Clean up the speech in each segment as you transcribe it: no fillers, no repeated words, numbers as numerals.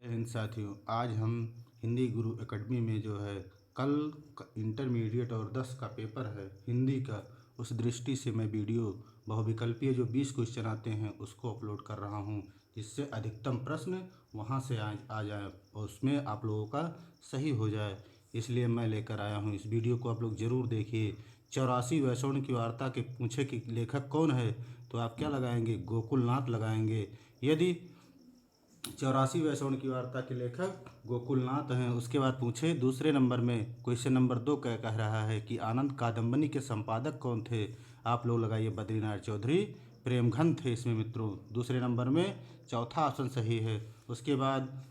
इन साथियों, आज हम हिंदी गुरु एकेडमी में जो है कल इंटरमीडिएट और 10 का पेपर है हिंदी का, उस दृष्टि से मैं वीडियो बहुविकल्पीय जो 20 क्वेश्चन आते हैं उसको अपलोड कर रहा हूं, जिससे अधिकतम प्रश्न वहां से आ जाए और उसमें आप लोगों का सही हो जाए। इसलिए मैं लेकर आया हूं, इस वीडियो को आप लोग ज़रूर देखिए। 84 वैष्णव की वार्ता के पूछे कि लेखक कौन है, तो आप क्या लगाएंगे? गोकुलनाथ लगाएंगे। यदि 84 वैष्णव की वार्ता के लेखक गोकुलनाथ हैं। उसके बाद पूछे दूसरे नंबर में क्वेश्चन नंबर 2 क्या कह रहा है कि आनंद कादम्बनी के संपादक कौन थे? आप लोग लगाइए बद्रीनाथ चौधरी प्रेमघन थे इसमें मित्रों। दूसरे नंबर में चौथा ऑप्शन सही है। उसके बाद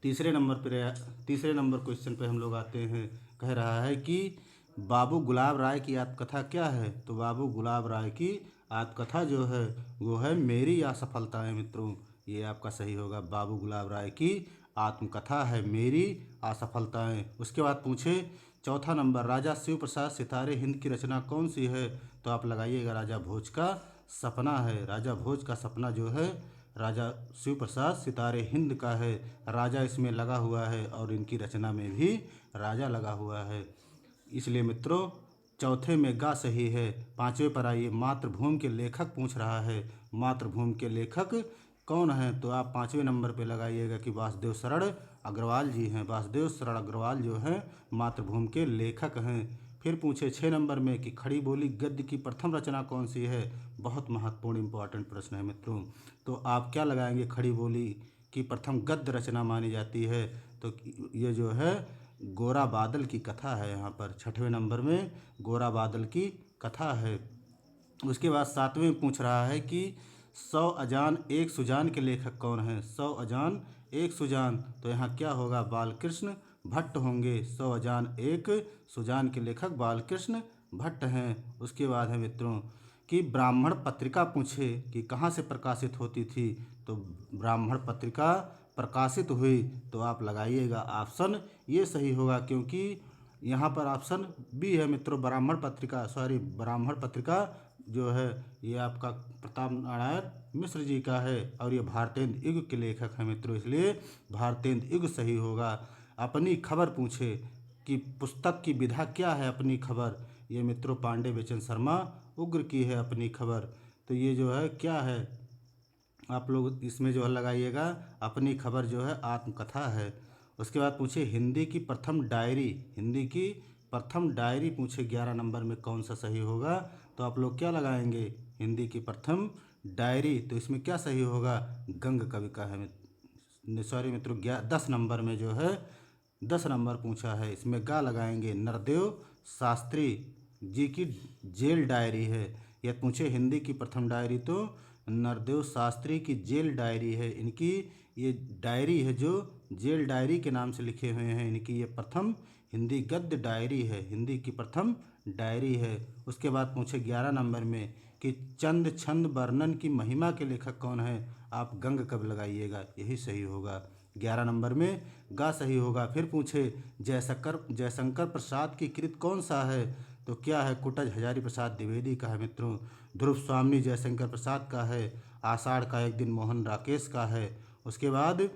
तीसरे नंबर क्वेश्चन पे हम लोग आते हैं। कह रहा है कि बाबू गुलाब राय की आत्मकथा क्या है? तो बाबू गुलाब राय की आत्मकथा जो है वो है मेरी असफलताएं मित्रों। ये आपका सही होगा। बाबू गुलाब राय की आत्मकथा है मेरी असफलताएं। उसके बाद पूछे चौथा नंबर राजा शिव प्रसाद सितारे हिंद की रचना कौन सी है? तो आप लगाइएगा राजा भोज का सपना है। राजा भोज का सपना जो है राजा शिव प्रसाद सितारे हिंद का है। राजा इसमें लगा हुआ है और इनकी रचना में भी राजा लगा हुआ है। इसलिए मित्रों चौथे में गा सही है। पांचवें पर आइए, मातृभूमि के लेखक पूछ रहा है। मातृभूमि के लेखक कौन है? तो आप पांचवें नंबर पे लगाइएगा कि वासुदेव शरण अग्रवाल जी हैं। वासुदेव शरण अग्रवाल जो हैं मातृभूमि के लेखक हैं। फिर पूछे 6 नंबर में कि खड़ी बोली गद्य की प्रथम रचना कौन सी है? बहुत महत्वपूर्ण इंपॉर्टेंट प्रश्न है मित्रों। तो आप क्या लगाएंगे? खड़ी बोली की प्रथम गद्य रचना मानी जाती है तो ये जो है गोरा बादल की कथा है। यहाँ पर 6वें नंबर में गोरा बादल की कथा है। उसके बाद 7वें में पूछ रहा है कि 100 अजान एक सुजान के लेखक कौन हैं? 100 अजान एक सुजान, तो यहाँ क्या होगा? बालकृष्ण भट्ट होंगे। 100 अजान एक सुजान के लेखक बालकृष्ण भट्ट हैं। उसके बाद है मित्रों कि ब्राह्मण पत्रिका पूछे कि कहाँ से प्रकाशित होती थी? तो ब्राह्मण पत्रिका प्रकाशित हुई, तो आप लगाइएगा ऑप्शन ये सही होगा, क्योंकि यहाँ पर ऑप्शन बी है मित्रों। ब्राह्मण पत्रिका जो है ये आपका प्रताप नारायण मिश्र जी का है और ये भारतेंदु युग के लेखक हैं मित्रों, इसलिए भारतेंदु युग सही होगा। अपनी खबर पूछे कि पुस्तक की विधा क्या है? अपनी खबर, ये मित्रों पांडे बेचन शर्मा उग्र की है अपनी खबर। तो ये जो है क्या है? आप लोग इसमें जो है लगाइएगा अपनी खबर जो है आत्मकथा है। उसके बाद पूछे हिंदी की प्रथम डायरी पूछे 11 नंबर में कौन सा सही होगा? तो आप लोग क्या लगाएंगे? हिंदी की प्रथम डायरी, तो इसमें क्या सही होगा? गंग कवि का है। सॉरी मित्रों 10 नंबर में जो है 10 नंबर पूछा है, इसमें गा लगाएंगे। नरदेव शास्त्री जी की जेल डायरी है। यह पूछे हिंदी की प्रथम डायरी, तो नरदेव शास्त्री की जेल डायरी है। इनकी ये डायरी है जो जेल डायरी के नाम से लिखे हुए हैं। इनकी ये प्रथम हिंदी गद्य डायरी है, हिंदी की प्रथम डायरी है। उसके बाद पूछे 11 नंबर में कि चंद छंद वर्णन की महिमा के लेखक कौन है? आप गंग कब लगाइएगा, यही सही होगा। 11 नंबर में गा सही होगा। फिर पूछे जयशंकर प्रसाद की कृत कौन सा है? तो क्या है? कुटज हजारी प्रसाद द्विवेदी का है मित्रों। ध्रुव स्वामी जयशंकर प्रसाद का है। आषाढ़ का एक दिन मोहन राकेश का है। उसके बाद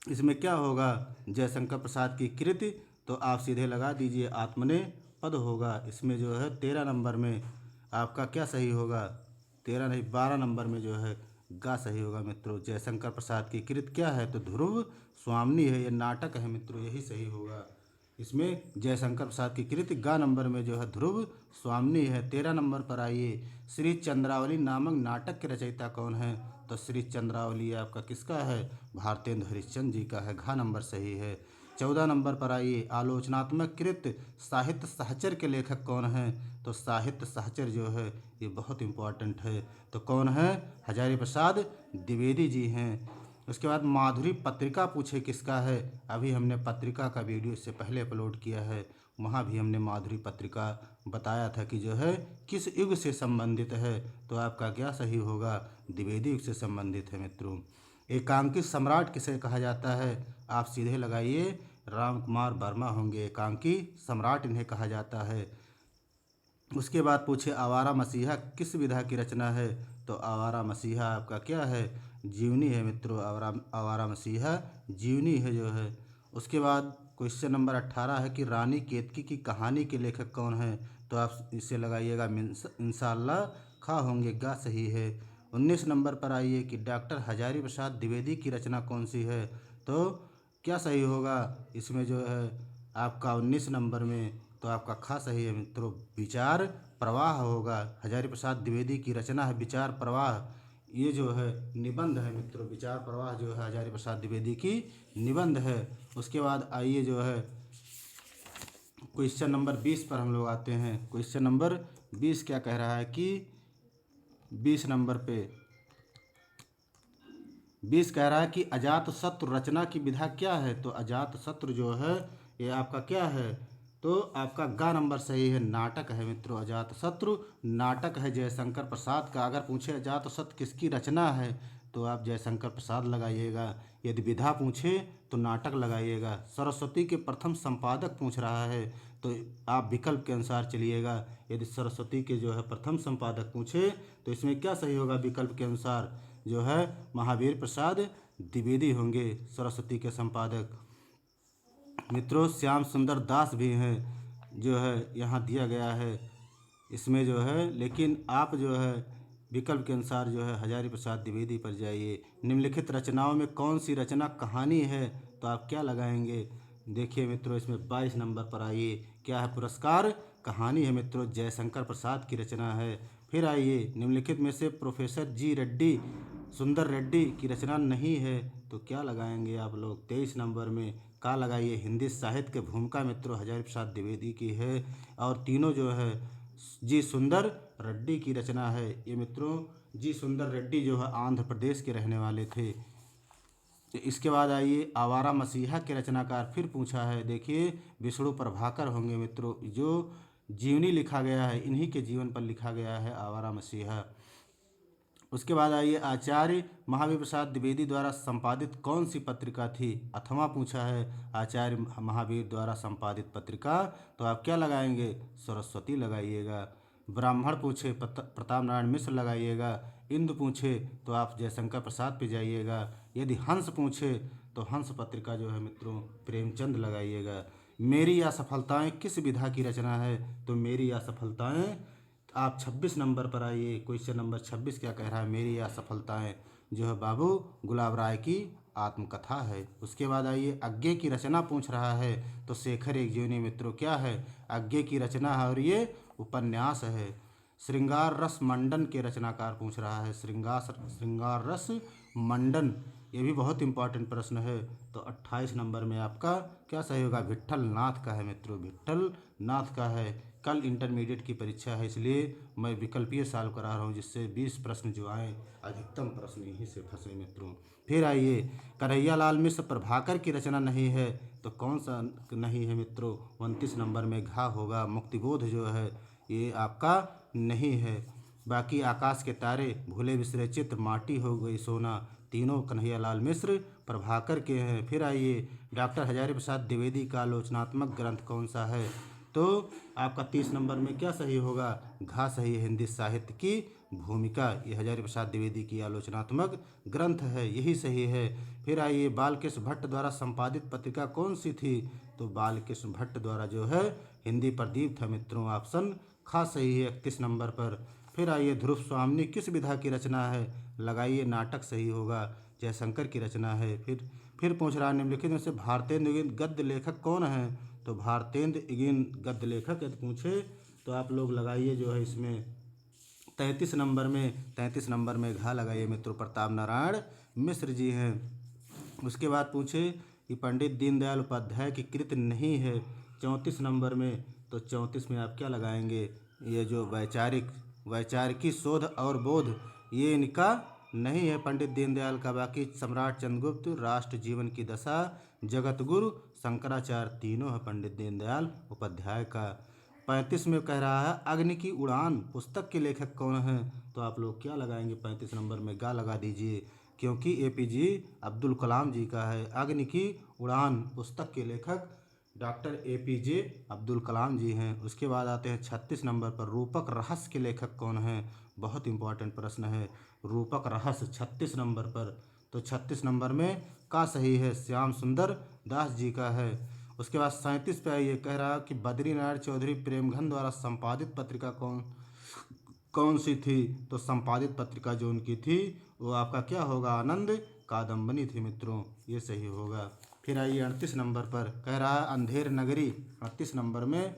इसमें क्या होगा? जयशंकर प्रसाद की कृति, तो आप सीधे लगा दीजिए आत्मने पद होगा। इसमें जो है 13 नंबर में आपका क्या सही होगा? 13 नहीं 12 नंबर में जो है गा सही होगा मित्रों। जयशंकर प्रसाद की कृत क्या है? तो ध्रुव स्वामिनी है, ये नाटक है मित्रों, यही सही होगा। इसमें जयशंकर प्रसाद की कृत गा नंबर में जो है ध्रुव स्वामिनी है। 13 नंबर पर आइए, श्री चंद्रावली नामक नाटक के रचयिता कौन है? तो श्री चंद्रावली आपका किसका है? भारतेंदु हरिश्चंद्र जी का है, घा नंबर सही है। 14 नंबर पर आइए, आलोचनात्मक कृत साहित्य सहचर के लेखक कौन हैं? तो साहित्य सहचर जो है ये बहुत इम्पोर्टेंट है, तो कौन है? हजारी प्रसाद द्विवेदी जी हैं। उसके बाद माधुरी पत्रिका पूछे किसका है? अभी हमने पत्रिका का वीडियो इससे पहले अपलोड किया है, वहाँ भी हमने माधुरी पत्रिका बताया था कि जो है किस युग से संबंधित है। तो आपका क्या सही होगा? द्विवेदी युग से संबंधित है मित्रों। एकांकी सम्राट किसे कहा जाता है? आप सीधे लगाइए राम कुमार वर्मा होंगे, एकांकी सम्राट इन्हें कहा जाता है। उसके बाद पूछे आवारा मसीहा किस विधा की रचना है? तो आवारा मसीहा आपका क्या है? जीवनी है मित्रों, आवारा मसीहा जीवनी है जो है। उसके बाद क्वेश्चन नंबर 18 है कि रानी केतकी की कहानी के लेखक कौन है? तो आप इसे लगाइएगा इंशाअल्लाह खा होंगे गा सही है। 19 नंबर पर आइए कि डॉक्टर हजारी प्रसाद द्विवेदी की रचना कौन सी है? तो क्या सही होगा इसमें जो है आपका 19 नंबर में? तो आपका खा सही है मित्रों, विचार प्रवाह होगा। हजारी प्रसाद द्विवेदी की रचना है विचार प्रवाह। ये जो है निबंध है मित्रों, विचार प्रवाह जो है हजारी प्रसाद द्विवेदी की निबंध है। उसके बाद आइए जो है क्वेश्चन नंबर 20 पर हम लोग आते हैं। क्वेश्चन नंबर 20 क्या कह रहा है कि 20 नंबर पे 20 कह रहा है कि अजातशत्रु रचना की विधा क्या है? तो अजातशत्रु जो है ये आपका क्या है? तो आपका गा नंबर सही है, नाटक है मित्रों। अजातशत्रु नाटक है जयशंकर प्रसाद का। अगर पूछे अजातशत्रु किसकी रचना है तो आप जयशंकर प्रसाद लगाइएगा। यदि विधा पूछे तो नाटक लगाइएगा। सरस्वती के प्रथम संपादक पूछ रहा है तो आप विकल्प के अनुसार चलिएगा। यदि सरस्वती के जो है प्रथम संपादक पूछे तो इसमें क्या सही होगा? विकल्प के अनुसार जो है महावीर प्रसाद द्विवेदी होंगे सरस्वती के संपादक। मित्रों श्याम सुंदर दास भी हैं जो है यहाँ दिया गया है इसमें जो है, लेकिन आप जो है विकल्प के अनुसार जो है हजारी प्रसाद द्विवेदी पर जाइए। निम्नलिखित रचनाओं में कौन सी रचना कहानी है? तो आप क्या लगाएंगे? देखिए मित्रों इसमें 22 नंबर पर आइए, क्या है? पुरस्कार कहानी है मित्रों, जयशंकर प्रसाद की रचना है। फिर आइए निम्नलिखित में से प्रोफेसर जी रेड्डी सुंदर रेड्डी की रचना नहीं है तो क्या लगाएंगे आप लोग? 23 नंबर में का लगाइए, हिंदी साहित्य की भूमिका मित्रों हजारी प्रसाद द्विवेदी की है। और तीनों जो है जी सुंदर रेड्डी की रचना है। ये मित्रों जी सुंदर रेड्डी जो है आंध्र प्रदेश के रहने वाले थे। तो इसके बाद आइए आवारा मसीहा के रचनाकार फिर पूछा है। देखिए विष्णु प्रभाकर होंगे मित्रों, जो जीवनी लिखा गया है इन्हीं के जीवन पर लिखा गया है आवारा मसीहा। उसके बाद आइए आचार्य महावीर प्रसाद द्विवेदी द्वारा संपादित कौन सी पत्रिका थी? अथवा पूछा है आचार्य महावीर द्वारा संपादित पत्रिका, तो आप क्या लगाएंगे? सरस्वती लगाइएगा। ब्राह्मण पूछे प्रताप नारायण मिश्र लगाइएगा। इंदु पूछे तो आप जयशंकर प्रसाद पे जाइएगा। यदि हंस पूछे तो हंस पत्रिका जो है मित्रों प्रेमचंद लगाइएगा। मेरी असफलताएं किस विधा की रचना है? तो मेरी असफलताएं आप 26 नंबर पर आइए। क्वेश्चन नंबर 26 क्या कह रहा है? मेरी असफलताएं जो है बाबू गुलाब राय की आत्मकथा है। उसके बाद आइए अज्ञे की रचना पूछ रहा है तो शेखर एक जीवनी मित्रों क्या है? अज्ञे की रचना है और ये उपन्यास है। श्रृंगार रस मंडन के रचनाकार पूछ रहा है, श्रृंगार रस मंडन, ये भी बहुत इंपॉर्टेंट प्रश्न है। तो 28 नंबर में आपका क्या सही होगा? विट्ठल नाथ का है मित्रों, विट्ठल नाथ का है। कल इंटरमीडिएट की परीक्षा है इसलिए मैं विकल्पीय सॉल्व करा रहा हूँ जिससे 20 प्रश्न जो आए अधिकतम प्रश्न यहीं से फंसे मित्रों। फिर आइए कन्हैया लाल मिश्र प्रभाकर की रचना नहीं है तो कौन सा नहीं है मित्रों? 29 नंबर में घा होगा। मुक्तिबोध जो है ये आपका नहीं है। बाकी आकाश के तारे, भूले बिसरे चित्र, माटी हो गई सोना, तीनों कन्हैया लाल मिश्र प्रभाकर के हैं। फिर आइए डॉक्टर हजारी प्रसाद द्विवेदी का आलोचनात्मक ग्रंथ कौन सा है? तो आपका 30 नंबर में क्या सही होगा? घा सही है, हिंदी साहित्य की भूमिका। ये हजारी प्रसाद द्विवेदी की आलोचनात्मक ग्रंथ है, यही सही है। फिर आइए बालकृष्ण भट्ट द्वारा संपादित पत्रिका कौन सी थी? तो बालकृष्ण भट्ट द्वारा जो है हिंदी प्रदीप था मित्रों, ऑप्शन खा सही है 31 नंबर पर। फिर आइए ध्रुव स्वामिनी किस विधा की रचना है? लगाइए नाटक सही होगा, जयशंकर की रचना है। फिर पूछ रहा है निम्नलिखित में से भारतेंदु गद्य लेखक कौन है? तो भारतेंद्र इगिन गद्य लेखक यदि पूछे तो आप लोग लगाइए जो है इसमें 33 नंबर में घा लगाइए मित्रों, प्रताप नारायण मिश्र जी हैं। उसके बाद पूछे कि पंडित दीनदयाल उपाध्याय की कृति नहीं है 34 नंबर में, तो 34 में आप क्या लगाएंगे? ये जो वैचारिकी शोध और बोध ये इनका नहीं है पंडित दीनदयाल का। बाकी सम्राट चंद्रगुप्त, राष्ट्र जीवन की दशा, जगत गुरु, शंकराचार्य, तीनों है पंडित दीनदयाल उपाध्याय का। 35 में कह रहा है अग्नि की उड़ान पुस्तक के लेखक कौन है? तो आप लोग क्या लगाएंगे? 35 नंबर में गा लगा दीजिए क्योंकि एपीजे अब्दुल कलाम जी का है। अग्नि की उड़ान पुस्तक के लेखक डॉक्टर एपीजे अब्दुल कलाम जी हैं। उसके बाद आते हैं 36 नंबर पर रूपक रहस्य के लेखक कौन हैं? बहुत इंपॉर्टेंट प्रश्न है। रूपक रहस्य 36 नंबर पर, तो 36 नंबर में का सही है श्याम सुंदर दास जी का है। उसके बाद 37 पे आइए, कह रहा है कि बद्रीनारायण चौधरी प्रेमघन द्वारा संपादित पत्रिका कौन कौन सी थी। तो संपादित पत्रिका जो उनकी थी वो आपका क्या होगा, आनंद कादम्बनी थी मित्रों, ये सही होगा। फिर आइए 38 नंबर पर, कह रहा है अंधेर नगरी। 38 नंबर में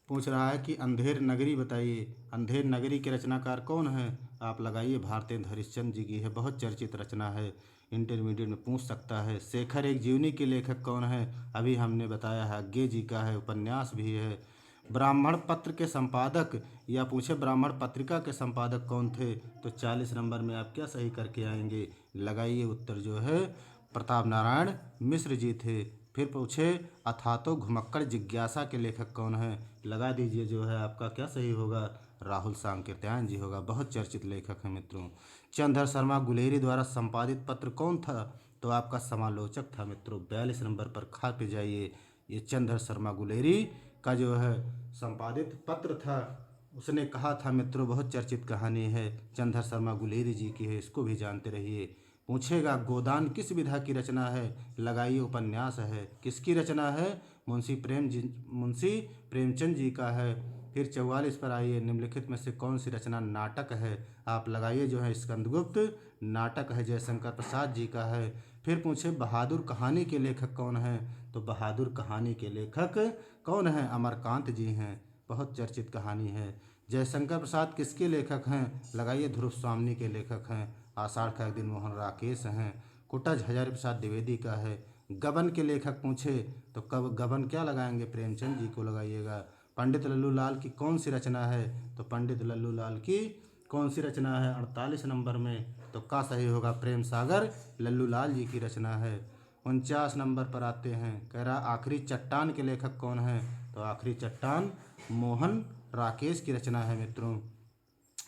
पूछ रहा है कि अंधेर नगरी बताइए, अंधेर नगरी के रचनाकार कौन है। आप लगाइए भारतेंद्र हरिश्चंद्र जी की है, बहुत चर्चित रचना है, इंटरमीडिएट में पूछ सकता है। शेखर एक जीवनी के लेखक कौन है, अभी हमने बताया है, अज्ञे जी का है, उपन्यास भी है। ब्राह्मण पत्र के संपादक या पूछे ब्राह्मण पत्रिका के संपादक कौन थे, तो 40 नंबर में आप क्या सही करके आएंगे, लगाइए उत्तर जो है प्रताप नारायण मिश्र जी थे। फिर पूछे अथातो घुमक्कड़ जिज्ञासा के लेखक कौन है, लगा दीजिए जो है आपका क्या सही होगा, राहुल सांकृत्यायन जी होगा, बहुत चर्चित लेखक हैं मित्रों। चंद्रधर शर्मा गुलेरी द्वारा संपादित पत्र कौन था, तो आपका समालोचक था मित्रों। 42 नंबर पर खा पे जाइए, ये चंद्रधर शर्मा गुलेरी का जो है संपादित पत्र था, उसने कहा था मित्रों, बहुत चर्चित कहानी है, चंद्रधर शर्मा गुलेरी जी की है, इसको भी जानते रहिए। पूछेगा गोदान किस विधा की रचना है, लगाइए उपन्यास है, किसकी रचना है, मुंशी प्रेमचंद जी का है। फिर 44 पर आइए, निम्नलिखित में से कौन सी रचना नाटक है, आप लगाइए जो है स्कंदगुप्त नाटक है, जयशंकर प्रसाद जी का है। फिर पूछे बहादुर कहानी के लेखक कौन है, तो बहादुर कहानी के लेखक कौन है, अमरकांत जी हैं, बहुत चर्चित कहानी है। जयशंकर प्रसाद किसके लेखक हैं, लगाइए ध्रुव स्वामी के लेखक हैं। आषाढ़ का एक दिन मोहन राकेश हैं। कुटज हजारी प्रसाद द्विवेदी का है। गबन के लेखक पूछे तो कब गबन क्या लगाएंगे, प्रेमचंद जी को लगाइएगा। पंडित लल्लू लाल की कौन सी रचना है, तो पंडित लल्लू लाल की कौन सी रचना है 48 नंबर में, तो का सही होगा प्रेम सागर लल्लू लाल जी की रचना है। 49 नंबर पर आते हैं, कह रहा आखिरी चट्टान के लेखक कौन है, तो आखिरी चट्टान मोहन राकेश की रचना है मित्रों।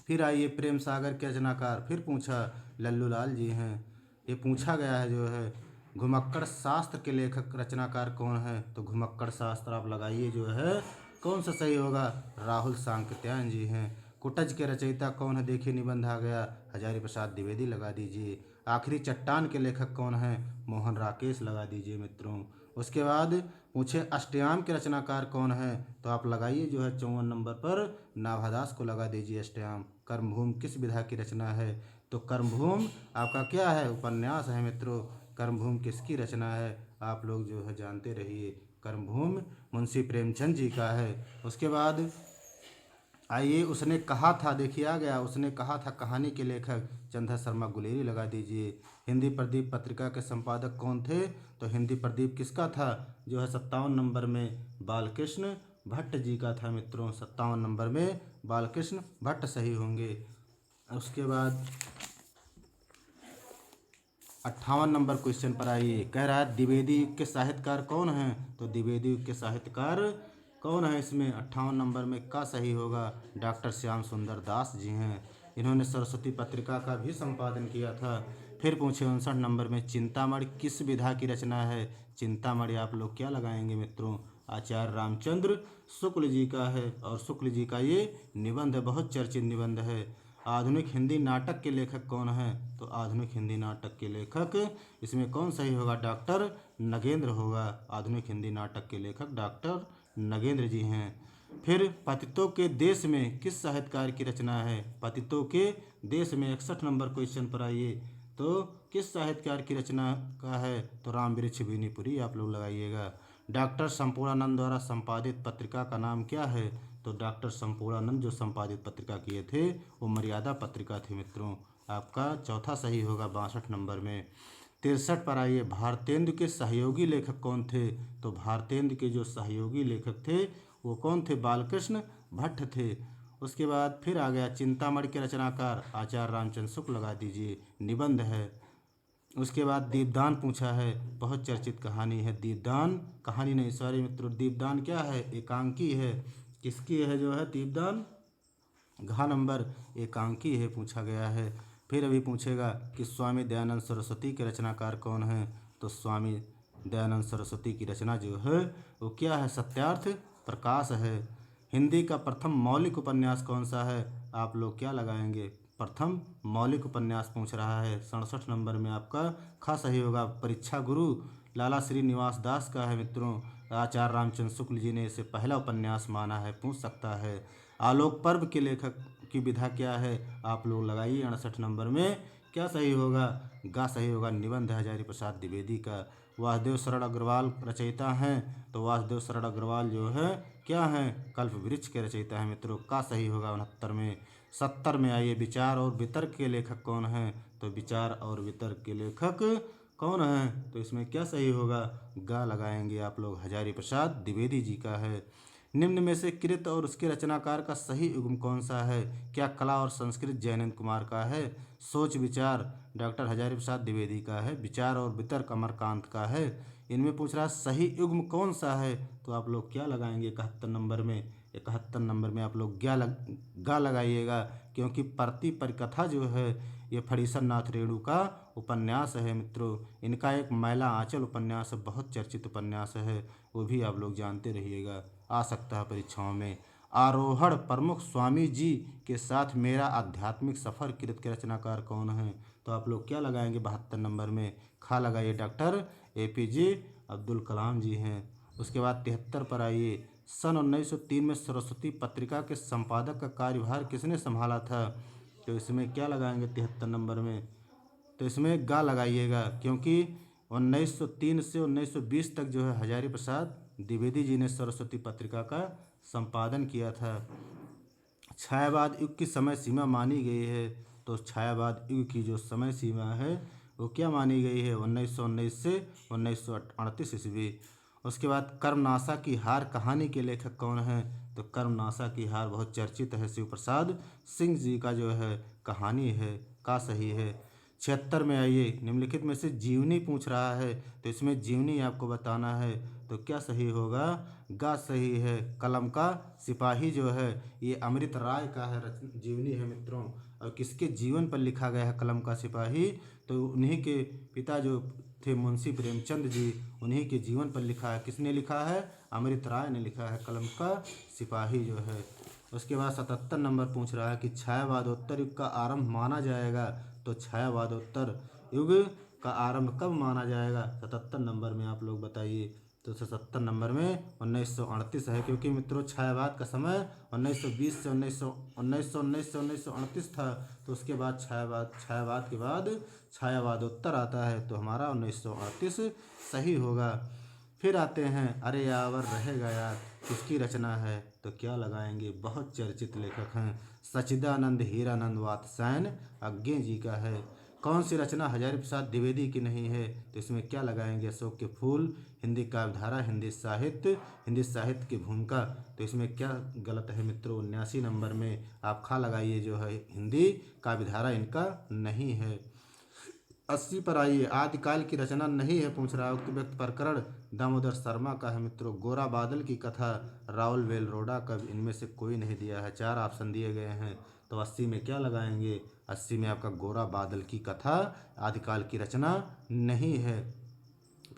फिर आइए प्रेम सागर के रचनाकार, फिर पूछा लल्लू लाल जी हैं। ये पूछा गया है जो है घुमक्कड़ शास्त्र के लेखक रचनाकार कौन है, तो घुमक्कड़ शास्त्र आप लगाइए जो है कौन सा सही होगा, राहुल सांकृत्यायन जी हैं। कुटज के रचयिता कौन है, देखिए निबंध आ गया, हजारी प्रसाद द्विवेदी लगा दीजिए। आखिरी चट्टान के लेखक कौन है, मोहन राकेश लगा दीजिए मित्रों। उसके बाद पूछे अष्टयाम के रचनाकार कौन है, तो आप लगाइए जो है 54 नंबर पर नाभादास को लगा दीजिए अष्टयाम। कर्मभूमि किस विधा की रचना है, तो कर्मभूमि आपका क्या है, उपन्यास है मित्रों। कर्मभूमि किसकी रचना है, आप लोग जो है जानते रहिए, कर्मभूमि मुंशी प्रेमचंद जी का है। उसके बाद आइए उसने कहा था, देखिए आ गया, उसने कहा था कहानी के लेखक चंद्रधर शर्मा गुलेरी लगा दीजिए। हिंदी प्रदीप पत्रिका के संपादक कौन थे, तो हिंदी प्रदीप किसका था, जो है 57 नंबर में बालकृष्ण भट्ट जी का था मित्रों। 57 नंबर में बालकृष्ण भट्ट सही होंगे। उसके बाद 58 नंबर क्वेश्चन पर आइए, कह रहा है द्विवेदी युग के साहित्यकार कौन हैं, तो द्विवेदी युग के साहित्यकार कौन है, इसमें 58 नंबर में का सही होगा, डॉक्टर श्याम सुंदर दास जी हैं। इन्होंने सरस्वती पत्रिका का भी संपादन किया था। फिर पूछे 59 नंबर में चिंतामणि किस विधा की रचना है, चिंतामणि आप लोग क्या लगाएंगे मित्रों, आचार्य रामचंद्र शुक्ल जी का है, और शुक्ल जी का ये निबंध है, बहुत चर्चित निबंध है। आधुनिक हिंदी नाटक के लेखक कौन है, तो आधुनिक हिंदी नाटक के लेखक इसमें कौन सही होगा, डॉक्टर नगेंद्र होगा। आधुनिक हिंदी नाटक के लेखक डॉक्टर नगेंद्र जी हैं। फिर पतितों के देश में किस साहित्यकार की रचना है, पतितों के देश में 61 नंबर क्वेश्चन पर आइए, तो किस साहित्यकार की रचना का है, तो राम वृक्ष बीनीपुरी आप लोग लगाइएगा। डॉक्टर संपूर्णानंद द्वारा संपादित पत्रिका का नाम क्या है, तो डॉक्टर संपूर्णानंद जो संपादित पत्रिका किए थे वो मर्यादा पत्रिका थी मित्रों। आपका चौथा सही होगा 62 नंबर में। 63 पर आइए, भारतेंदु के सहयोगी लेखक कौन थे, तो भारतेंदु के जो सहयोगी लेखक थे वो कौन थे, बालकृष्ण भट्ट थे। उसके बाद फिर आ गया चिंतामणि के रचनाकार आचार्य रामचंद्र शुक्ल लगा दीजिए, निबंध है। उसके बाद दीपदान पूछा है, बहुत चर्चित कहानी है दीपदान, कहानी नहीं सॉरी मित्रों, दीपदान क्या है, एकांकी है, किसकी है जो है दीपदान, घ नंबर एकांकी है, पूछा गया है। फिर अभी पूछेगा कि स्वामी दयानंद सरस्वती के रचनाकार कौन हैं, तो स्वामी दयानंद सरस्वती की रचना जो है वो क्या है, सत्यार्थ प्रकाश है। हिंदी का प्रथम मौलिक उपन्यास कौन सा है? आप लोग क्या लगाएंगे? प्रथम मौलिक उपन्यास पूछ रहा है। 67 नंबर में आपका ख सही होगा। परीक्षा गुरु लाला श्रीनिवास दास का है मित्रों। आचार्य रामचंद्र शुक्ल जी ने इसे पहला उपन्यास माना है, पूछ सकता है। आलोक पर्व के लेखक की विधा क्या है? आप लोग लगाइए 68 नंबर में। क्या सही होगा? गा सही होगा। निबंध हजारी प्रसाद द्विवेदी का। वासुदेव शरण अग्रवाल रचयिता हैं, तो वासुदेव शरण अग्रवाल जो है क्या हैं? कल्प वृक्ष के रचयिता हैं मित्रों। का सही होगा 69 में। 70 में आइए, विचार और वितर्क के लेखक कौन हैं? तो विचार और वितर्क के लेखक कौन हैं? तो इसमें क्या सही होगा? गा लगाएंगे आप लोग। हजारी प्रसाद द्विवेदी जी का है। निम्न में से कृत और उसके रचनाकार का सही युग्म कौन सा है? क्या कला और संस्कृत जयनंद कुमार का है? सोच विचार डॉक्टर हजारी प्रसाद द्विवेदी का है। विचार और वितर्क अमरकांत का है। इनमें पूछ रहा सही युग्म कौन सा है? तो आप लोग क्या लगाएंगे 71 नंबर में? 71 नंबर में आप लोग गा लगाइएगा, क्योंकि परती परिकथा जो है ये फणीसर नाथ रेणु का उपन्यास है मित्रों। इनका एक मैला आंचल उपन्यास है, बहुत चर्चित उपन्यास है, वो भी आप लोग जानते रहिएगा, आ सकता है परीक्षाओं में। आरोहण प्रमुख स्वामी जी के साथ मेरा आध्यात्मिक सफ़र कृत के रचनाकार कौन है? तो आप लोग क्या लगाएंगे 72 नंबर में? खा लगाइए, डॉक्टर APJ अब्दुल कलाम जी हैं। उसके बाद 73 पर आइए। सन 1903 में सरस्वती पत्रिका के संपादक का कार्यभार किसने संभाला था? तो इसमें क्या लगाएंगे 73 नंबर में? तो इसमें गा लगाइएगा, क्योंकि 1903 से 1920 तक जो है हजारी प्रसाद द्विवेदी जी ने सरस्वती पत्रिका का संपादन किया था। छायावाद युग की समय सीमा मानी गई है, तो छायावाद युग की जो समय सीमा है वो क्या मानी गई है? 1919 से 1938 ईस्वी। उसके बाद कर्मनाशा की हार कहानी के लेखक कौन है? तो कर्मनाशा की हार बहुत चर्चित है, शिव प्रसाद सिंह जी का जो है कहानी है। का सही है। 76 में आइए। निम्नलिखित में से जीवनी पूछ रहा है, तो इसमें जीवनी आपको बताना है, तो क्या सही होगा? गा सही है। कलम का सिपाही जो है ये अमृत राय का है जीवनी है मित्रों। और किसके जीवन पर लिखा गया है कलम का सिपाही? तो उन्हीं के पिता जो थे मुंशी प्रेमचंद जी, उन्हीं के जीवन पर लिखा है। किसने लिखा है? अमृत राय ने लिखा है, कलम का सिपाही जो है। उसके बाद 77 नंबर पूछ रहा है कि छायावादोत्तर युग का आरंभ माना जाएगा। तो छायावादोत्तर युग का आरंभ कब माना जाएगा? 77 नंबर में आप लोग बताइए। तो 77 नंबर में 1938 है, क्योंकि मित्रों छायावाद का समय 1920 से 1938 था। तो उसके बाद छायावाद के बाद छायावादोत्तर आता है, तो हमारा 1938 सही होगा। फिर आते हैं अरे यावर रहेगा यार, किसकी रचना है? तो क्या लगाएंगे? बहुत चर्चित लेखक हैं, सच्चिदानंद हीरानंद वात्स्यायन अज्ञे जी का है। कौन सी रचना हजारी प्रसाद द्विवेदी की नहीं है? तो इसमें क्या लगाएंगे? अशोक के फूल, हिंदी काव्यधारा, हिंदी साहित्य की भूमिका। तो इसमें क्या गलत है मित्रों? 79 नंबर में आप खा लगाइए, जो है हिंदी काव्यधारा इनका नहीं है। 80 पर आइए। आदिकाल की रचना नहीं है पूछ रहा है। उक्त व्यक्त प्रकरण दामोदर शर्मा का है मित्रों। गोरा बादल की कथा राउल वेलरोडा का। इनमें से कोई नहीं दिया है, 4 ऑप्शन दिए गए हैं, तो 80 में क्या लगाएंगे? 80 में आपका गोरा बादल की कथा आदिकाल की रचना नहीं है।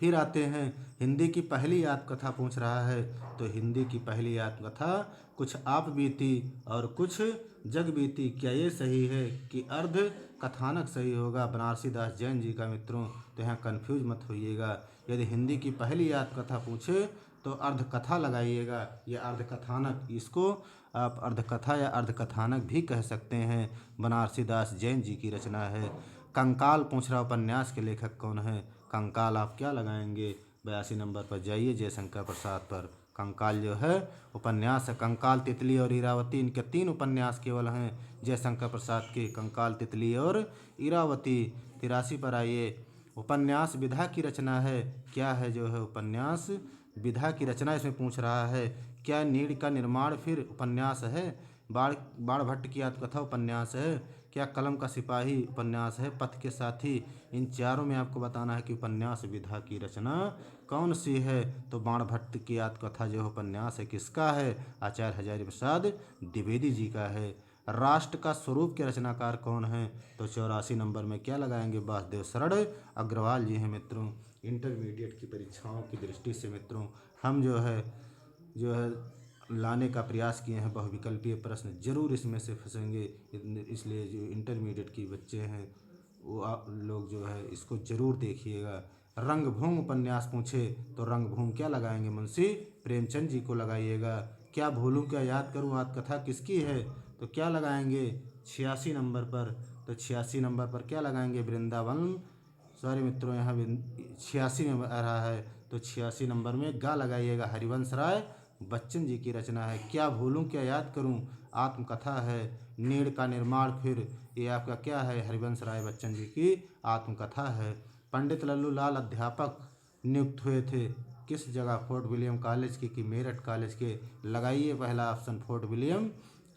फिर आते हैं हिंदी की पहली आत्मकथा पूछ रहा है। तो हिंदी की पहली आत्मकथा कुछ आप बीती और कुछ जग बीती। क्या ये सही है कि अर्ध कथानक सही होगा? बनारसी दास जैन जी का मित्रों। तो यहाँ कंफ्यूज मत होइएगा। यदि हिंदी की पहली आत्मकथा पूछे तो अर्धकथा लगाइएगा या अर्धकथानक। इसको आप अर्धकथा या अर्धकथानक भी कह सकते हैं। बनारसी दास जैन जी की रचना है। कंकाल पूछ रहा उपन्यास के लेखक कौन है? कंकाल आप क्या लगाएंगे? 82 नंबर पर जाइए, जयशंकर प्रसाद पर। कंकाल जो है उपन्यास है। कंकाल, तितली और इरावती, इनके 3 उपन्यास केवल हैं जयशंकर प्रसाद के, कंकाल, तितली और इरावती। 83 पर आइए। उपन्यास विधा की रचना है। क्या है जो है उपन्यास विधा की रचना? इसमें पूछ रहा है। क्या नीड़ का निर्माण फिर उपन्यास है? बाणभट्ट की आत्मकथा उपन्यास है? क्या कलम का सिपाही उपन्यास है? पथ के साथी। इन चारों में आपको बताना है कि उपन्यास विधा की रचना कौन सी है। तो बाणभट्ट की आत्मकथा जो उपन्यास है किसका है? आचार्य हजारी प्रसाद द्विवेदी जी का है। राष्ट्र का स्वरूप के रचनाकार कौन है? तो 84 नंबर में क्या लगाएंगे? वासुदेव शरण अग्रवाल जी हैं मित्रों। इंटरमीडिएट की परीक्षाओं की दृष्टि से मित्रों हम जो है लाने का प्रयास किए हैं। बहुविकल्पीय प्रश्न जरूर इसमें से फंसेंगे, इसलिए जो इंटरमीडिएट के बच्चे हैं वो आप लोग जो है इसको जरूर देखिएगा। रंगभूमि उपन्यास पूछे तो रंगभूमि क्या लगाएंगे? मुंशी प्रेमचंद जी को लगाइएगा। क्या भूलूं क्या याद करूं आत्मकथा किसकी है? तो क्या लगाएंगे 86 नंबर पर? तो 86 नंबर पर क्या लगाएंगे? वृंदावन, सॉरी मित्रों यहाँ 86 में आ रहा है, तो 86 नंबर में गा लगाइएगा। हरिवंश राय बच्चन जी की रचना है। क्या भूलूं क्या याद करूं आत्मकथा है। नीड़ का निर्माण फिर, ये आपका क्या है? हरिवंश राय बच्चन जी की आत्मकथा है। पंडित लल्लू लाल अध्यापक नियुक्त हुए थे किस जगह? फोर्ट विलियम कॉलेज के कि मेरठ कॉलेज के? लगाइए पहला ऑप्शन फोर्ट विलियम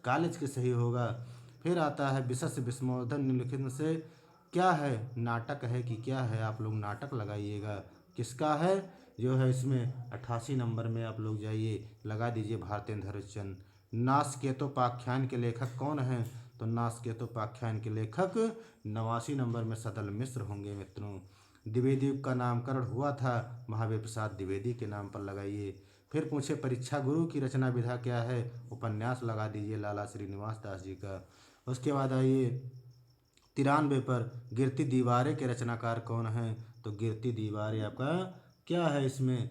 कॉलेज के सही होगा। फिर आता है विशस विस्मोधन निम्नलिखित में से क्या है? नाटक है कि क्या है? आप लोग नाटक लगाइएगा। किसका है जो है इसमें? 88 नंबर में आप लोग जाइए, लगा दीजिए भारतेंद्र हरिश्चंद्र। नासकेतोपाख्यान के लेखक कौन हैं? तो नासकेतोपाख्यान के लेखक 89 नंबर में सदल मिश्र होंगे मित्रों। द्विवेदी का नामकरण हुआ था महावीर प्रसाद द्विवेदी के नाम पर, लगाइए। फिर पूछे परीक्षा गुरु की रचना विधा क्या है? उपन्यास लगा दीजिए लाला श्रीनिवास दास जी का। उसके बाद आइए 93 पर गिरती दीवारें के रचनाकार कौन हैं? तो गिरती दीवारें आपका क्या है इसमें?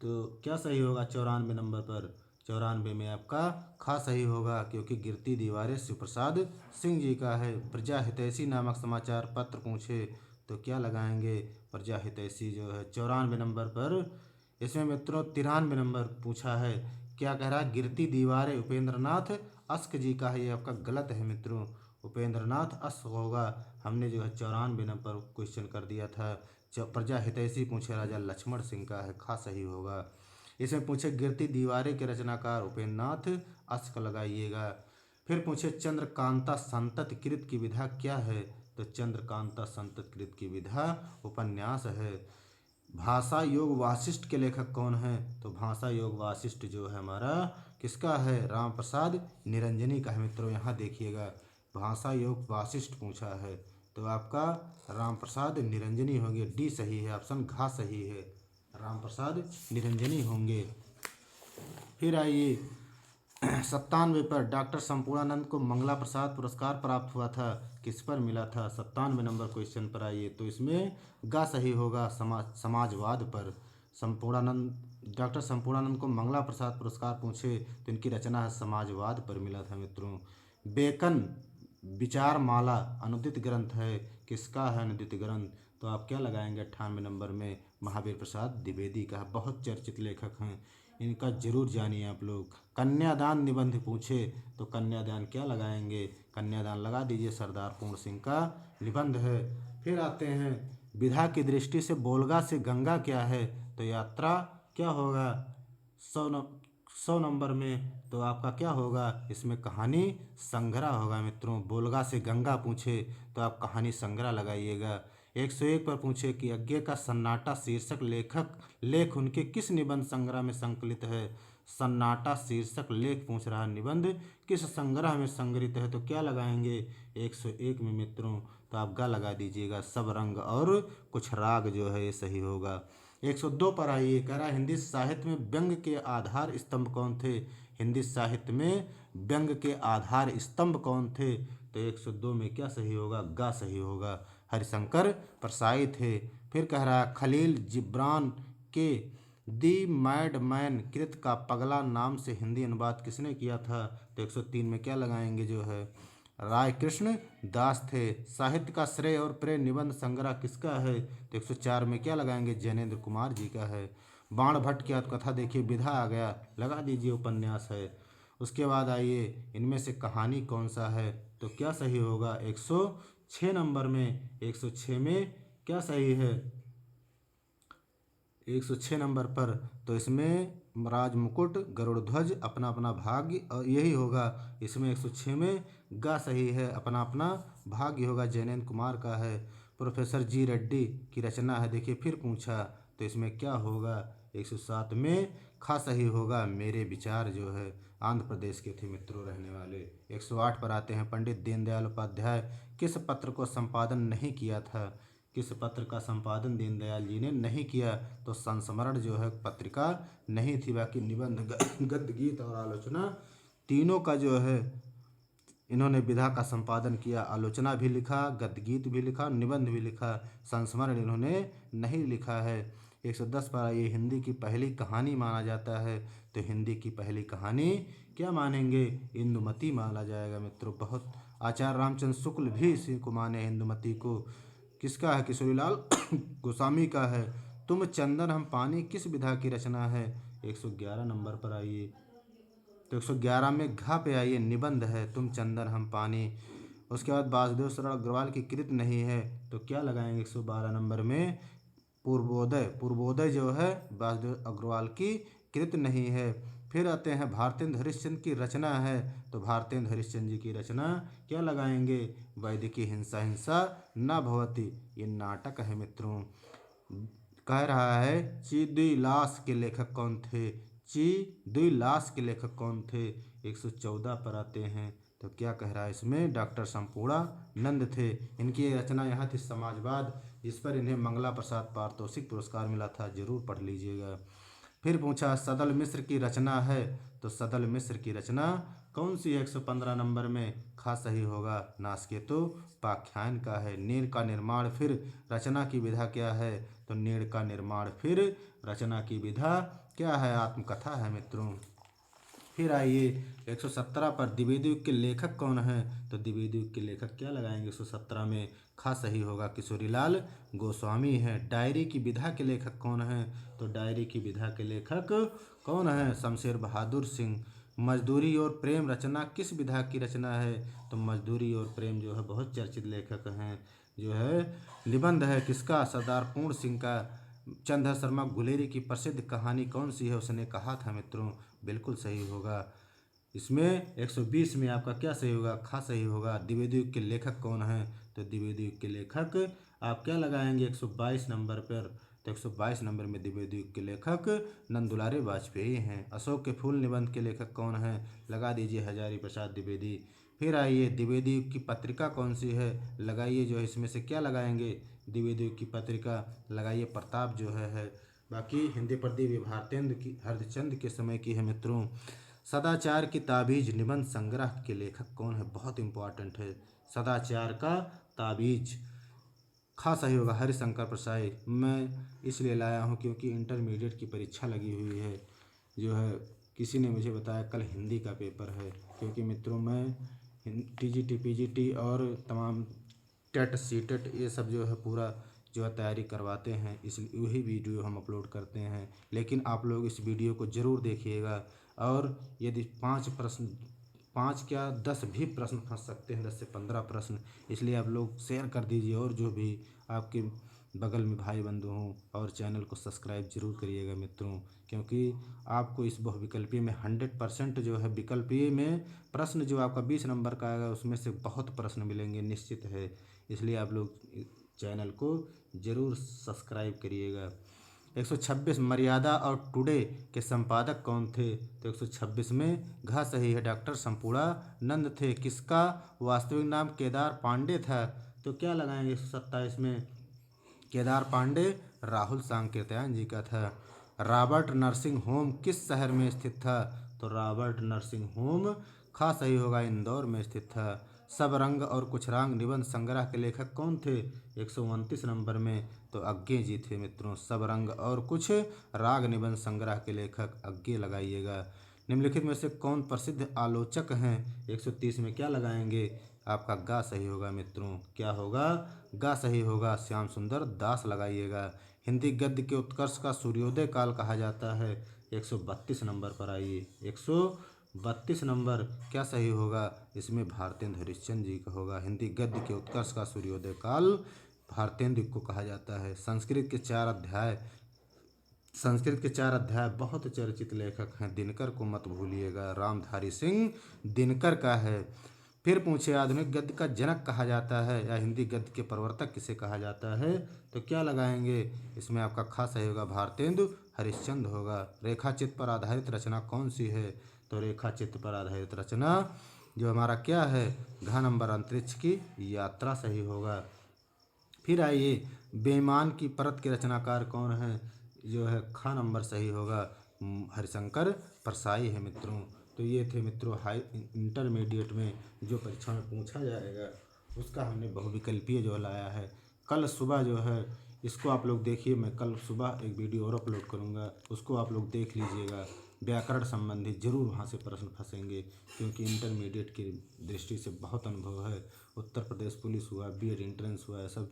तो क्या सही होगा 94 नंबर पर? 94 में आपका खा सही होगा, क्योंकि गिरती दीवारें शिव प्रसाद सिंह जी का है। प्रजा हितैषी नामक समाचार पत्र पूछे तो क्या लगाएंगे? प्रजा हितैषी जो है 94 नंबर पर। इसमें मित्रों 93 नंबर पूछा है, क्या कह रहा है? गिरती दीवारें उपेंद्रनाथ अस्क जी का है। ये आपका गलत है मित्रों, उपेंद्रनाथ अस्क होगा। हमने जो है 94 नंबर क्वेश्चन कर दिया था। प्रजा हितैषी पूछे राजा लक्ष्मण सिंह का है, खा सही होगा। इसमें पूछे गिरती दीवारें के रचनाकार उपेंद्रनाथ अस्क लगाइएगा। फिर पूछे चंद्रकांता संतत कृत की विधा क्या है? तो चंद्रकांता संतत कृत की विधा उपन्यास है। भाषा योग वासिष्ठ के लेखक कौन है? तो भाषा योग वासिष्ठ जो है हमारा किसका है? राम प्रसाद निरंजनी का है मित्रों। यहाँ देखिएगा भाषा योग वासिष्ठ पूछा है तो आपका राम प्रसाद निरंजनी होंगे। डी सही है, ऑप्शन घा सही है, राम प्रसाद निरंजनी होंगे। फिर आइए 97 पर डॉक्टर संपूर्णानंद को मंगला प्रसाद पुरस्कार प्राप्त हुआ था, किस पर मिला था? 97 नंबर क्वेश्चन पर आइए, तो इसमें गा सही होगा समाजवाद पर। डॉक्टर संपूर्णानंद को मंगला प्रसाद पुरस्कार पूछे तो इनकी रचना है समाजवाद पर मिला था मित्रों। बेकन विचार माला अनुदित ग्रंथ है, किसका है अनुदित ग्रंथ? तो आप क्या लगाएंगे 98 नंबर में? महावीर प्रसाद द्विवेदी का, बहुत चर्चित लेखक हैं, इनका जरूर जानिए आप लोग। कन्यादान निबंध पूछे तो कन्यादान क्या लगाएंगे? कन्यादान लगा दीजिए, सरदार पूर्ण सिंह का निबंध है। फिर आते हैं विधा की दृष्टि से बोलगा से गंगा क्या है? तो यात्रा क्या होगा 100 नंबर में? तो आपका क्या होगा इसमें? कहानी संग्रह होगा मित्रों। बोलगा से गंगा पूछे तो आप कहानी संग्रह लगाइएगा। 101 पर पूछे कि यज्ञ का सन्नाटा शीर्षक लेख उनके किस निबंध संग्रह में संकलित है? सन्नाटा शीर्षक लेख पूछ रहा है, निबंध किस संग्रह में संग्रहित है? तो क्या लगाएंगे 101 में मित्रों? तो आप गा लगा दीजिएगा, सब रंग और कुछ राग जो है ये सही होगा। 102 पर आइए, कह रहा है हिंदी साहित्य में व्यंग के आधार स्तंभ कौन थे? हिंदी साहित्य में व्यंग के आधार स्तंभ कौन थे? तो 102 में क्या सही होगा? गा सही होगा, हरिशंकर परसाई थे। फिर कह रहा है खलील जिब्रान के दी मैड मैन कृत का पगला नाम से हिंदी अनुवाद किसने किया था? तो 103 में क्या लगाएंगे जो है? राय कृष्ण दास थे। साहित्य का श्रेय और प्रेय निबंध संग्रह किसका है? तो 104 में क्या लगाएंगे? जैनेन्द्र कुमार जी का है। बाण भट्ट की आत्मकथा देखिए, विधा आ गया, लगा दीजिए उपन्यास है। उसके बाद आइए इनमें से कहानी कौन सा है? तो क्या सही होगा 106 नंबर में? 106 में क्या सही है 106 नंबर पर? तो इसमें राज मुकुट गरुड़ ध्वज अपना अपना भाग्य, और यही होगा इसमें 106 में गा सही है, अपना अपना भाग्य होगा, जैनेन्द्र कुमार का है। प्रोफेसर जी रेड्डी की रचना है, देखिए फिर पूछा तो इसमें क्या होगा 107 में खा सही होगा, मेरे विचार जो है आंध्र प्रदेश के थे मित्रों रहने वाले। 108 पर आते हैं पंडित दीनदयाल उपाध्याय किस पत्र को संपादन नहीं किया था? किस पत्र का संपादन दीनदयाल जी ने नहीं किया? तो संस्मरण जो है पत्रिका नहीं थी। बाकी निबंध, गद्य, गीत और आलोचना तीनों का जो है इन्होंने विधा का संपादन किया। आलोचना भी लिखा, गद्य गीत भी लिखा, निबंध भी लिखा। संस्मरण इन्होंने नहीं लिखा है। 110 पर ये हिंदी की पहली कहानी माना जाता है। तो हिंदी की पहली कहानी क्या मानेंगे? इंदुमती माना जाएगा मित्रों। बहुत आचार्य रामचंद्र शुक्ल भी इसी को माने, इंदुमती को। किसका है? किशोरीलाल गोस्वामी का है। तुम चंदन हम पानी किस विधा की रचना है? 111 नंबर पर आइए। तो 111 में घा पे आइए, निबंध है तुम चंदन हम पानी। उसके बाद वासुदेव शरण अग्रवाल की कृत नहीं है, तो क्या लगाएंगे 112 नंबर में? पूर्वोदय। पूर्वोदय जो है वासुदेव अग्रवाल की कृत नहीं है। फिर आते हैं भारतेंद्र हरिश्चंद्र की रचना है, तो भारतेंद्र हरिश्चंद्र जी की रचना क्या लगाएंगे? वैदिकी हिंसा हिंसा न भवति। ये नाटक है मित्रों। कह रहा है चिदुइलास के लेखक कौन थे? चिदुइलास के लेखक कौन थे? 114 पर आते हैं, तो क्या कह रहा है इसमें? डॉक्टर संपूर्णानंद थे। इनकी रचना यहाँ थी समाजवाद, जिस पर इन्हें मंगला प्रसाद पारितोषिक पुरस्कार मिला था। जरूर पढ़ लीजिएगा। फिर पूछा सदल मिश्र की रचना है, तो सदल मिश्र की रचना कौन सी है? 115 नंबर में खा सही होगा। नासकेतु पाख्यान का है। नीड़ का निर्माण फिर रचना की विधा क्या है? तो नीड़ का निर्माण फिर रचना की विधा क्या है? आत्मकथा है मित्रों। फिर आइए 117 पर द्विवेदी युग के लेखक कौन है? तो द्विवेदी युग के लेखक क्या लगाएंगे 117 में? खा सही होगा, किशोरीलाल गोस्वामी है। डायरी की विधा के लेखक कौन है? तो डायरी की विधा के लेखक कौन है? शमशेर बहादुर सिंह। मजदूरी और प्रेम रचना किस विधा की रचना है? तो मजदूरी और प्रेम जो है बहुत चर्चित लेखक हैं। जो है निबंध है किसका? सरदार पूर्ण सिंह का। चंद्र शर्मा गुलेरी की प्रसिद्ध कहानी कौन सी है? उसने कहा था मित्रों। बिल्कुल सही होगा। इसमें 120 में आपका क्या सही होगा? खा सही होगा। द्विवेदी युग के लेखक कौन है? तो द्विवेदी युग के लेखक आप क्या लगाएंगे 122 नंबर पर? तो 122 नंबर में द्विवेदी युग के लेखक नंदुलारे वाजपेयी हैं। अशोक के फूल निबंध के लेखक कौन है? लगा दीजिए हजारी प्रसाद द्विवेदी। फिर आइए द्विवेदी युग की पत्रिका कौन सी है? लगाइए जो है इसमें से क्या लगाएंगे? द्विवेदी युग की पत्रिका लगाइए प्रताप जो है। बाकी हिंदी प्रदीप भारतेंद्र की हरिश्चंद्र के समय की है मित्रों। सदाचार की ताबीज निबंध संग्रह के लेखक कौन है? बहुत इंपॉर्टेंट है। सदाचार का ताबीज खा सही होगा हरिशंकर प्रसाई। मैं इसलिए लाया हूँ क्योंकि इंटरमीडिएट की परीक्षा लगी हुई है। जो है किसी ने मुझे बताया कल हिंदी का पेपर है। क्योंकि मित्रों मैं टीजीटी पीजीटी और तमाम टेट सीटेट ये सब जो है पूरा जो है तैयारी करवाते हैं, इसलिए वही वीडियो हम अपलोड करते हैं। लेकिन आप लोग इस वीडियो को ज़रूर देखिएगा। और यदि 5 प्रश्न, 5 क्या 10 भी प्रश्न फंस सकते हैं, 10 से 15 प्रश्न, इसलिए आप लोग शेयर कर दीजिए। और जो भी आपके बगल में भाई बंधु हों, और चैनल को सब्सक्राइब जरूर करिएगा मित्रों। क्योंकि आपको इस बहुविकल्पीय में 100% जो है विकल्पीय में प्रश्न जो आपका 20 नंबर का आएगा उसमें से बहुत प्रश्न मिलेंगे, निश्चित है। इसलिए आप लोग चैनल को ज़रूर सब्सक्राइब करिएगा। 126 मर्यादा और टुडे के संपादक कौन थे? तो 126 में घ सही है, डॉक्टर संपूर्णानंद थे। किसका वास्तविक नाम केदार पांडे था? तो क्या लगाएंगे 127 में? केदार पांडे राहुल सांकृत्यायन जी का था। रॉबर्ट नर्सिंग होम किस शहर में स्थित था? तो रॉबर्ट नर्सिंग होम खा सही होगा इंदौर में स्थित था। सब रंग और कुछ रंग निबंध संग्रह के लेखक कौन थे? 129 नंबर में तो अज्ञे जी थे मित्रों। सब रंग और कुछ राग निबंध संग्रह के लेखक अज्ञे लगाइएगा। निम्नलिखित में से कौन प्रसिद्ध आलोचक हैं? 130 में क्या लगाएंगे? आपका गा सही होगा मित्रों। क्या होगा? गा सही होगा। श्याम सुंदर दास लगाइएगा। हिंदी गद्य के उत्कर्ष का सूर्योदय काल कहा जाता है। 132 नंबर पर आइए। 132 नंबर क्या सही होगा? इसमें भारतेंद्र हरिश्चंद्र जी का होगा। हिंदी गद्य के उत्कर्ष का सूर्योदय काल भारतेंद्र को कहा जाता है। संस्कृत के 4 अध्याय बहुत चर्चित लेखक हैं। दिनकर को मत भूलिएगा, रामधारी सिंह दिनकर का है। फिर पूछे आधुनिक गद्य का जनक कहा जाता है या हिंदी गद्य के प्रवर्तक किसे कहा जाता है? तो क्या लगाएंगे? इसमें आपका खास सही होगा, भारतेंदु हरिश्चंद्र होगा। रेखाचित्र पर आधारित रचना कौन सी है? तो रेखाचित्र पर आधारित रचना जो हमारा क्या है? घ नंबर अंतरिक्ष की यात्रा सही होगा। फिर आइए बेईमान की परत के रचनाकार कौन है? जो है ख नंबर सही होगा, हरिशंकर परसाई है मित्रों। तो ये थे मित्रों हाई इंटरमीडिएट में जो परीक्षा में पूछा जाएगा उसका हमने बहुविकल्पीय जो लाया है। कल सुबह जो है इसको आप लोग देखिए, मैं कल सुबह एक वीडियो और अपलोड करूँगा, उसको आप लोग देख लीजिएगा। व्याकरण संबंधित जरूर वहाँ से प्रश्न फंसेंगे, क्योंकि इंटरमीडिएट की दृष्टि से बहुत अनुभव है। उत्तर प्रदेश पुलिस हुआ, बीएड एंट्रेंस हुआ, सब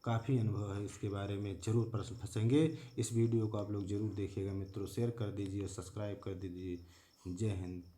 काफ़ी अनुभव है इसके बारे में, जरूर प्रश्न फंसेंगे। इस वीडियो को आप लोग जरूर देखिएगा मित्रों, शेयर कर दीजिए, सब्सक्राइब कर दीजिए। जय हिंद।